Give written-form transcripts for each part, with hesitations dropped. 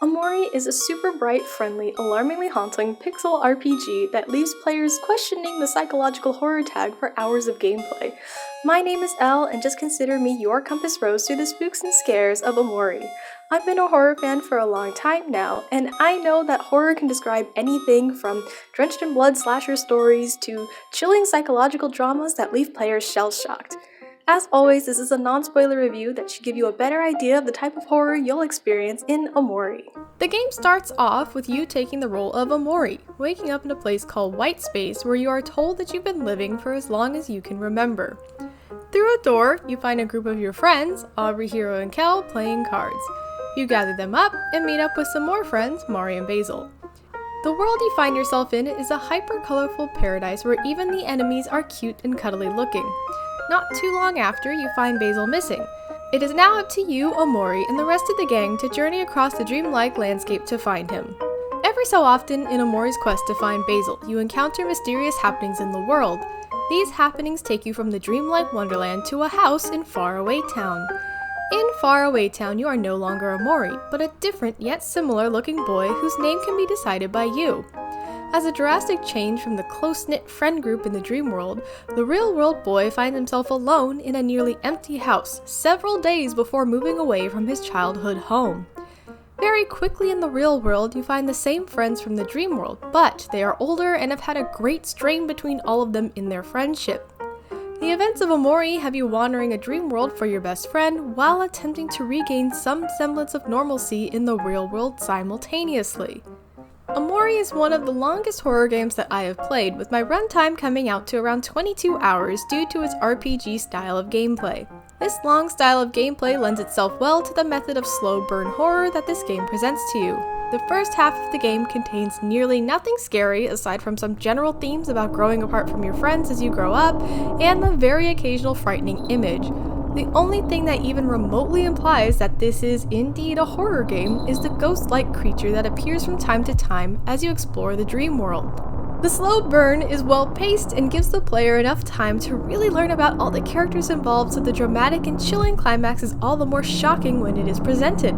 OMORI is a super bright, friendly, alarmingly haunting pixel RPG that leaves players questioning the psychological horror tag for hours of gameplay. My name is Elle, and just consider me your compass rose through the spooks and scares of OMORI. I've been a horror fan for a long time now, and I know that horror can describe anything from drenched in blood slasher stories to chilling psychological dramas that leave players shell-shocked. As always, this is a non-spoiler review that should give you a better idea of the type of horror you'll experience in OMORI. The game starts off with you taking the role of OMORI, waking up in a place called White Space where you are told that you've been living for as long as you can remember. Through a door, you find a group of your friends, Aubrey, Hero, and Kel, playing cards. You gather them up and meet up with some more friends, Mari and Basil. The world you find yourself in is a hyper-colorful paradise where even the enemies are cute and cuddly looking. Not too long after, you find Basil missing. It is now up to you, OMORI, and the rest of the gang to journey across the dreamlike landscape to find him. Every so often, in OMORI's quest to find Basil, you encounter mysterious happenings in the world. These happenings take you from the dreamlike wonderland to a house in Faraway Town. In Faraway Town, you are no longer OMORI, but a different yet similar looking boy whose name can be decided by you. As a drastic change from the close-knit friend group in the dream world, the real-world boy finds himself alone in a nearly empty house several days before moving away from his childhood home. Very quickly in the real world, you find the same friends from the dream world, but they are older and have had a great strain between all of them in their friendship. The events of OMORI have you wandering a dream world for your best friend while attempting to regain some semblance of normalcy in the real world simultaneously. OMORI is one of the longest horror games that I have played, with my runtime coming out to around 22 hours due to its RPG style of gameplay. This long style of gameplay lends itself well to the method of slow burn horror that this game presents to you. The first half of the game contains nearly nothing scary aside from some general themes about growing apart from your friends as you grow up, and the very occasional frightening image. The only thing that even remotely implies that this is indeed a horror game is the ghost-like creature that appears from time to time as you explore the dream world. The slow burn is well paced and gives the player enough time to really learn about all the characters involved, so the dramatic and chilling climax is all the more shocking when it is presented.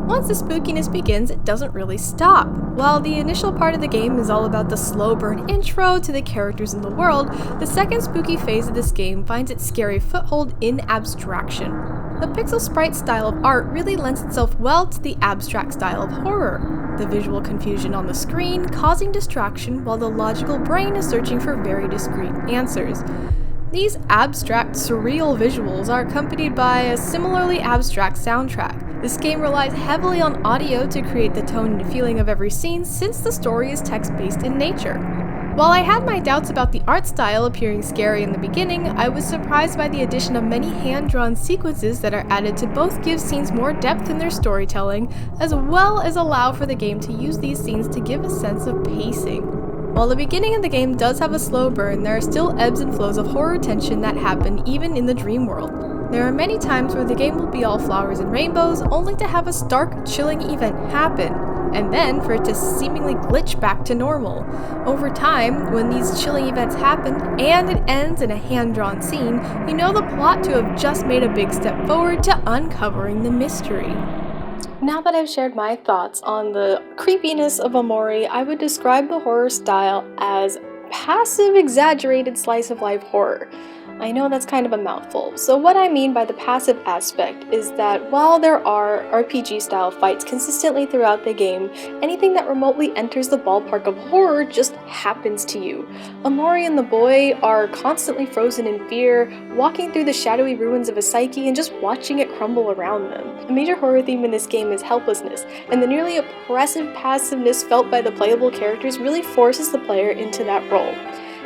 Once the spookiness begins, it doesn't really stop. While the initial part of the game is all about the slow burn intro to the characters in the world, the second spooky phase of this game finds its scary foothold in Abstraction. The pixel sprite style of art really lends itself well to the abstract style of horror. The visual confusion on the screen causing distraction while the logical brain is searching for very discrete answers. These abstract, surreal visuals are accompanied by a similarly abstract soundtrack. This game relies heavily on audio to create the tone and feeling of every scene, since the story is text-based in nature. While I had my doubts about the art style appearing scary in the beginning, I was surprised by the addition of many hand-drawn sequences that are added to both give scenes more depth in their storytelling, as well as allow for the game to use these scenes to give a sense of pacing. While the beginning of the game does have a slow burn, there are still ebbs and flows of horror tension that happen even in the dream world. There are many times where the game will be all flowers and rainbows, only to have a stark, chilling event happen, and then for it to seemingly glitch back to normal. Over time, when these chilling events happen, and it ends in a hand-drawn scene, you know the plot to have just made a big step forward to uncovering the mystery. Now that I've shared my thoughts on the creepiness of OMORI, I would describe the horror style as passive, exaggerated slice-of-life horror. I know that's kind of a mouthful. So what I mean by the passive aspect is that while there are RPG-style fights consistently throughout the game, anything that remotely enters the ballpark of horror just happens to you. OMORI and the boy are constantly frozen in fear, walking through the shadowy ruins of a psyche and just watching it crumble around them. A major horror theme in this game is helplessness, and the nearly oppressive passiveness felt by the playable characters really forces the player into that role.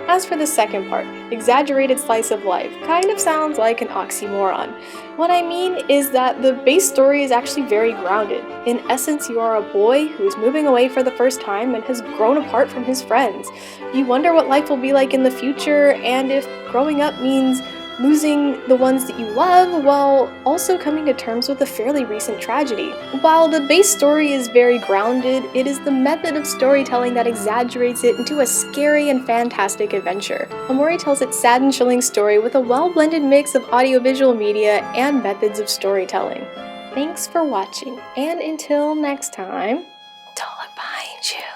As for the second part, exaggerated slice of life, kind of sounds like an oxymoron. What I mean is that the base story is actually very grounded. In essence, you are a boy who is moving away for the first time and has grown apart from his friends. You wonder what life will be like in the future, and if growing up means losing the ones that you love, while also coming to terms with a fairly recent tragedy. While the base story is very grounded, it is the method of storytelling that exaggerates it into a scary and fantastic adventure. OMORI tells its sad and chilling story with a well-blended mix of audiovisual media and methods of storytelling. Thanks for watching, and until next time, don't look behind you.